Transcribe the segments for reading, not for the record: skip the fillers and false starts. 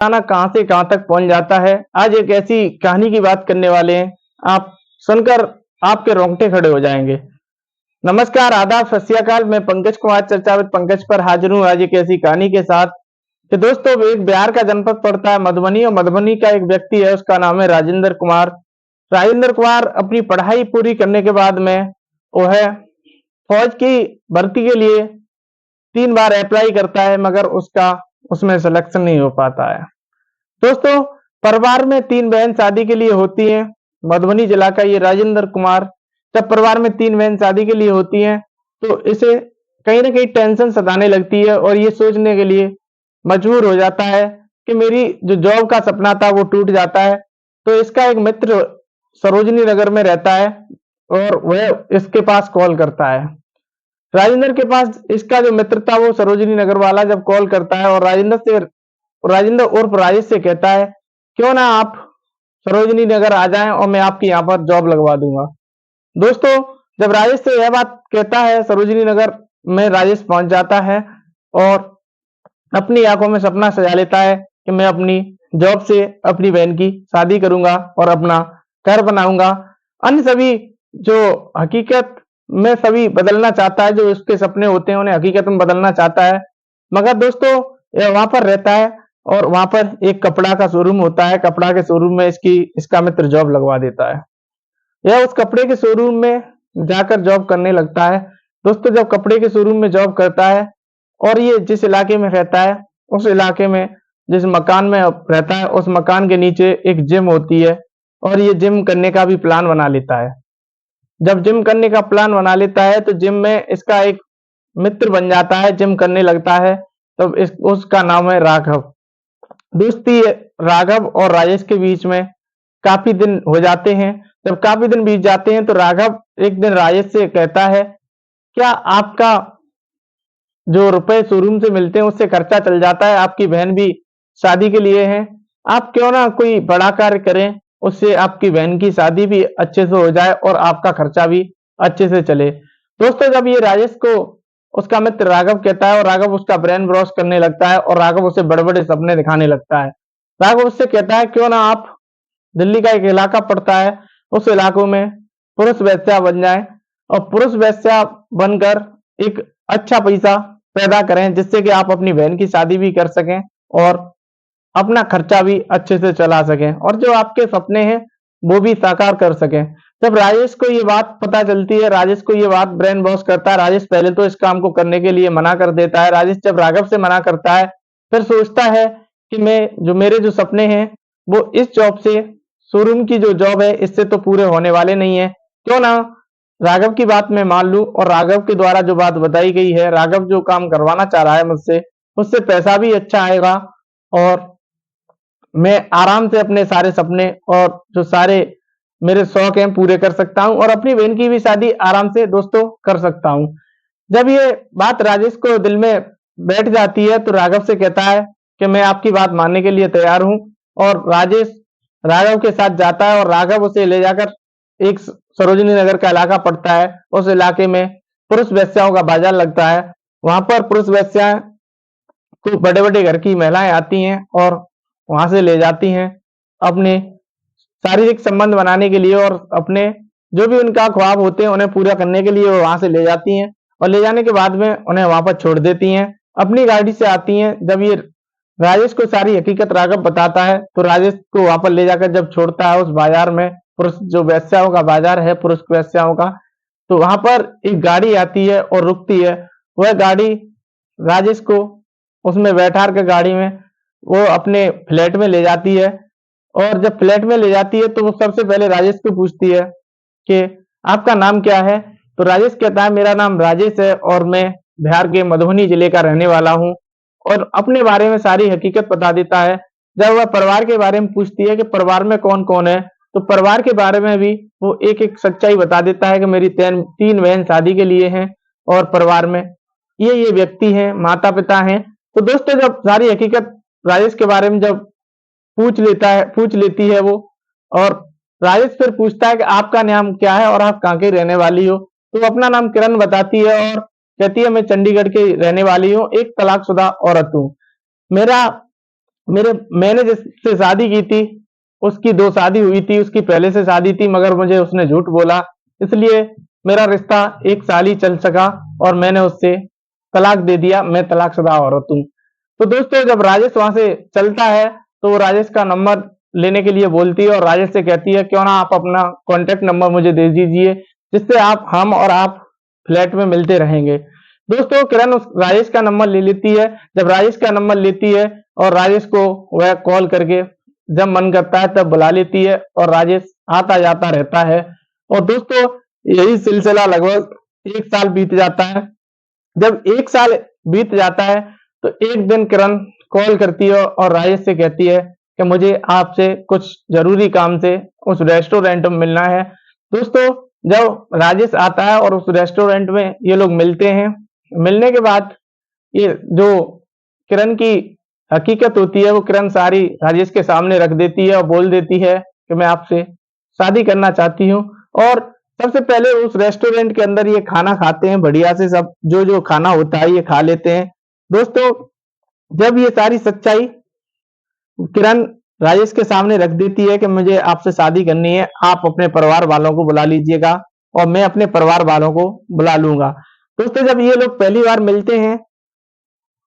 अचानक कहाँ से कहाँ तक पहुंच जाता है। आज एक ऐसी कहानी की बात करने वाले हैं, आप सुनकर आपके रोंगटे खड़े हो जाएंगे। नमस्कार, आदाब, सत श्री अकाल। मैं पंकज कुमार, चर्चाविद पंकज पर हाजिर हूँ आज एक ऐसी कहानी के साथ कि दोस्तों, एक बिहार का जनपद पड़ता है मधुबनी, और मधुबनी का एक व्यक्ति है, उसका नाम है राजेंद्र कुमार। राजेंद्र कुमार अपनी पढ़ाई पूरी करने के बाद में वो है फौज की भर्ती के लिए 3 बार अप्लाई करता है, मगर उसका उसमें सिलेक्शन नहीं हो पाता है। दोस्तों, परिवार में 3 बहन शादी के लिए होती हैं। मधुबनी जिला का ये राजेंद्र कुमार, जब परिवार में 3 बहन शादी के लिए होती हैं तो इसे कहीं ना कहीं टेंशन सताने लगती है और ये सोचने के लिए मजबूर हो जाता है कि मेरी जो जॉब का सपना था वो टूट जाता है। तो इसका एक मित्र सरोजनी नगर में रहता है और वह इसके पास कॉल करता है। राजेंद्र के पास इसका जो मित्र था वो सरोजनी नगर वाला जब कॉल करता है और राजेंद्र उर्फ राजेश से कहता है, क्यों ना आप सरोजनी नगर आ जाएं और मैं आपकी यहाँ पर जॉब लगवा दूंगा। दोस्तों, जब राजेश से यह बात कहता है, सरोजनी नगर में राजेश पहुंच जाता है और अपनी आंखों में सपना सजा लेता है कि मैं अपनी जॉब से अपनी बहन की शादी करूंगा और अपना घर बनाऊंगा। अन्य सभी जो हकीकत में सभी बदलना चाहता है, जो उसके सपने होते हैं उन्हें हकीकत में बदलना चाहता है। मगर दोस्तों, यह वहां पर रहता है और वहां पर एक कपड़ा का शोरूम होता है। कपड़ा के शोरूम में इसका मित्र जॉब लगवा देता है। यह उस कपड़े के शोरूम में जाकर जॉब करने लगता है। दोस्तों, जब कपड़े के शोरूम में जॉब करता है और ये जिस इलाके में रहता है, उस इलाके में जिस मकान में रहता है, उस मकान के नीचे एक जिम होती है और ये जिम करने का भी प्लान बना लेता है। जब जिम करने का प्लान बना लेता है तो जिम में इसका एक मित्र बन जाता है, जिम करने लगता है। तब उसका नाम है राघव। दोस्ती राघव और राजेश के बीच में काफी दिन हो जाते हैं। जब काफी दिन बीत जाते हैं तो राघव एक दिन राजेश से कहता है, क्या आपका जो रुपए शोरूम से मिलते हैं उससे खर्चा चल जाता है? आपकी बहन भी शादी के लिए है, आप क्यों ना कोई बड़ा कार्य करें, उससे आपकी बहन की शादी भी अच्छे से हो जाए और आपका खर्चा भी अच्छे से चले। दोस्तों, जब ये राजेश को उसका मित्र राघव कहता है और राघव उसका ब्रेन वॉश करने लगता है और राघव उसे बड़े बड़े सपने दिखाने लगता है। राघव उससे कहता है, क्यों ना आप दिल्ली का एक इलाका पड़ता है, उस इलाकों में पुरुष वेश्या बन जाएं और पुरुष वेश्या बनकर एक अच्छा पैसा पैदा करें, जिससे कि आप अपनी बहन की शादी भी कर सकें और अपना खर्चा भी अच्छे से चला सकें और जो आपके सपने हैं वो भी साकार कर सकें। जब राजेश को ये बात पता चलती है, राजेश को ये बात ब्रेन वॉश करता है। राजेश पहले तो इस काम को करने के लिए मना कर देता है। राजेश जब राघव से मना करता है, फिर सोचता है कि मेरे जो सपने हैं वो इस जॉब से, शोरूम की जो जॉब है, इससे तो पूरे होने वाले नहीं है। क्यों ना राघव की बात मैं मान लूं और राघव के द्वारा जो बात बताई गई है, राघव जो काम करवाना चाह रहा है मुझसे, उससे पैसा भी अच्छा आएगा और मैं आराम से अपने सारे सपने और जो सारे मेरे शौक हैं पूरे कर सकता हूं और अपनी बहन की भी शादी आराम से दोस्तों कर सकता हूं। जब ये बात राजेश को दिल में बैठ जाती है तो राघव से कहता है कि मैं आपकी बात मानने के लिए तैयार हूं और राजेश राघव के साथ जाता है और राघव उसे ले जाकर एक सरोजनी नगर का इलाका पड़ता है। उस इलाके में पुरुष वेश्याओं का बाजार लगता है। वहां पर पुरुष वेश्या को बड़े बड़े घर की महिलाएं आती हैं और वहां से ले जाती हैं अपने शारीरिक संबंध बनाने के लिए और अपने जो भी उनका ख्वाब होते हैं उन्हें पूरा करने के लिए वो वहां से ले जाती हैं और ले जाने के बाद में उन्हें वहां पर छोड़ देती हैं। अपनी गाड़ी से आती हैं। जब ये राजेश को सारी हकीकत राघव बताता है तो राजेश को वहां पर ले जाकर जब छोड़ता है उस बाजार में, पुरुष जो वेश्याओं का बाजार है, पुरुष वेश्याओं का, तो वहां पर एक गाड़ी आती है और रुकती है। वह गाड़ी राजेश को उसमें बैठा कर गाड़ी में वो अपने फ्लैट में ले जाती है और जब फ्लैट में ले जाती है तो वो सबसे पहले राजेश को पूछती है कि आपका नाम क्या है? तो राजेश कहता है, मेरा नाम राजेश है और मैं बिहार के मधुबनी जिले का रहने वाला हूँ, और अपने बारे में सारी हकीकत बता देता है। जब वह परिवार के बारे में पूछती है कि परिवार में कौन कौन है, तो परिवार के बारे में भी वो एक एक सच्चाई बता देता है कि मेरी 3 बहन शादी के लिए हैं और परिवार में ये व्यक्ति हैं, माता पिता हैं। तो दोस्तों, जब सारी हकीकत राजेश के बारे में जब पूछ लेती है वो, और राजेश फिर पूछता है कि आपका नाम क्या है और आप कहाँ की रहने वाली हो? तो वो अपना नाम किरण बताती है और कहती है, मैं चंडीगढ़ की रहने वाली हूँ, एक तलाकशुदा औरत हूँ। मेरा मैंने जिससे शादी की थी उसकी 2 शादी हुई थी, उसकी पहले से शादी थी, मगर मुझे उसने झूठ बोला, इसलिए मेरा रिश्ता 1 साल ही चल सका और मैंने उससे तलाक दे दिया। मैं तलाकशुदा औरत हूँ। तो दोस्तों, जब राजेश वहां से चलता है तो वो राजेश का नंबर लेने के लिए बोलती है और राजेश से कहती है, क्यों ना आप अपना कॉन्टेक्ट नंबर मुझे दे दीजिए, जिससे हम और आप फ्लैट में मिलते रहेंगे। दोस्तों, किरण उस राजेश का नंबर ले लेती है। जब राजेश का नंबर लेती है और राजेश को वह कॉल करके जब मन करता है तब बुला लेती है और राजेश आता जाता रहता है। और दोस्तों, यही सिलसिला लगभग 1 साल बीत जाता है। जब 1 साल बीत जाता है तो एक दिन किरण कॉल करती है और राजेश से कहती है कि मुझे आपसे कुछ जरूरी काम से उस रेस्टोरेंट में मिलना है। दोस्तों, जब राजेश आता है और उस रेस्टोरेंट में ये लोग मिलते हैं, मिलने के बाद ये जो किरण की हकीकत होती है वो किरण सारी राजेश के सामने रख देती है और बोल देती है कि मैं आपसे शादी करना चाहती हूँ। और सबसे पहले उस रेस्टोरेंट के अंदर ये खाना खाते हैं, बढ़िया से सब जो जो खाना होता है ये खा लेते हैं। दोस्तों, जब ये सारी सच्चाई किरण राजेश के सामने रख देती है कि मुझे आपसे शादी करनी है, आप अपने परिवार वालों को बुला लीजिएगा और मैं अपने परिवार वालों को बुला लूंगा। दोस्तों, जब ये लोग पहली बार मिलते हैं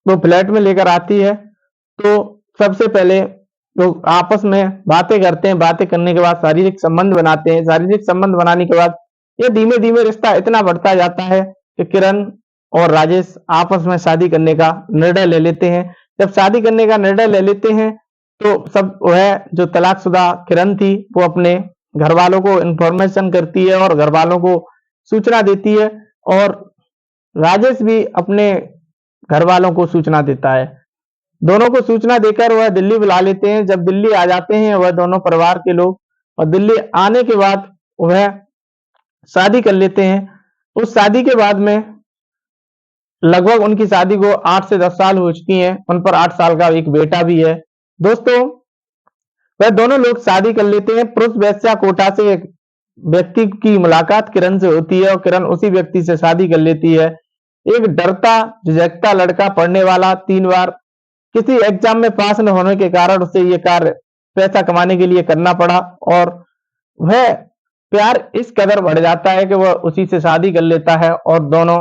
तो फ्लैट में लेकर आती है, तो सबसे पहले लोग आपस में बातें करते हैं, बातें करने के बाद शारीरिक संबंध बनाते हैं। शारीरिक संबंध बनाने के बाद ये धीमे धीमे रिश्ता इतना बढ़ता जाता है कि किरण और राजेश आपस में शादी करने का निर्णय ले लेते हैं। जब शादी करने का निर्णय ले लेते हैं तो सब वह जो तलाकशुदा किरण थी वो अपने घर वालों को इंफॉर्मेशन करती है और घर वालों को सूचना देती है और राजेश भी अपने घर वालों को सूचना देता है। दोनों को सूचना देकर वह दिल्ली बुला लेते हैं। जब दिल्ली आ जाते हैं वह दोनों परिवार के लोग और दिल्ली आने के बाद वह शादी कर लेते हैं। उस शादी के बाद में लगभग उनकी शादी को 8 से 10 साल हो चुकी हैं। उन पर 8 साल का एक बेटा भी है। दोस्तों, वह दोनों लोग शादी कर लेते हैं। पुरुष वैश्या कोटा से एक व्यक्ति की मुलाकात किरण से होती है और किरण उसी व्यक्ति से शादी कर लेती है। एक डरता झिझकता लड़का, पढ़ने वाला, 3 बार किसी एग्जाम में पास न होने के कारण उसे ये कार्य पैसा कमाने के लिए करना पड़ा और वह प्यार इस कदर बढ़ जाता है कि वह उसी से शादी कर लेता है और दोनों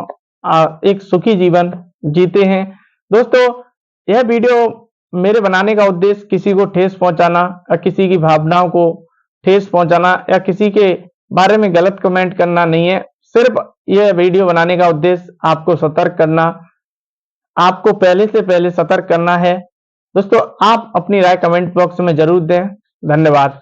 एक सुखी जीवन जीते हैं। दोस्तों, यह वीडियो मेरे बनाने का उद्देश्य किसी को ठेस पहुंचाना या किसी की भावनाओं को ठेस पहुंचाना या किसी के बारे में गलत कमेंट करना नहीं है। सिर्फ यह वीडियो बनाने का उद्देश्य आपको सतर्क करना, आपको पहले से पहले सतर्क करना है। दोस्तों, आप अपनी राय कमेंट बॉक्स में जरूर दें। धन्यवाद।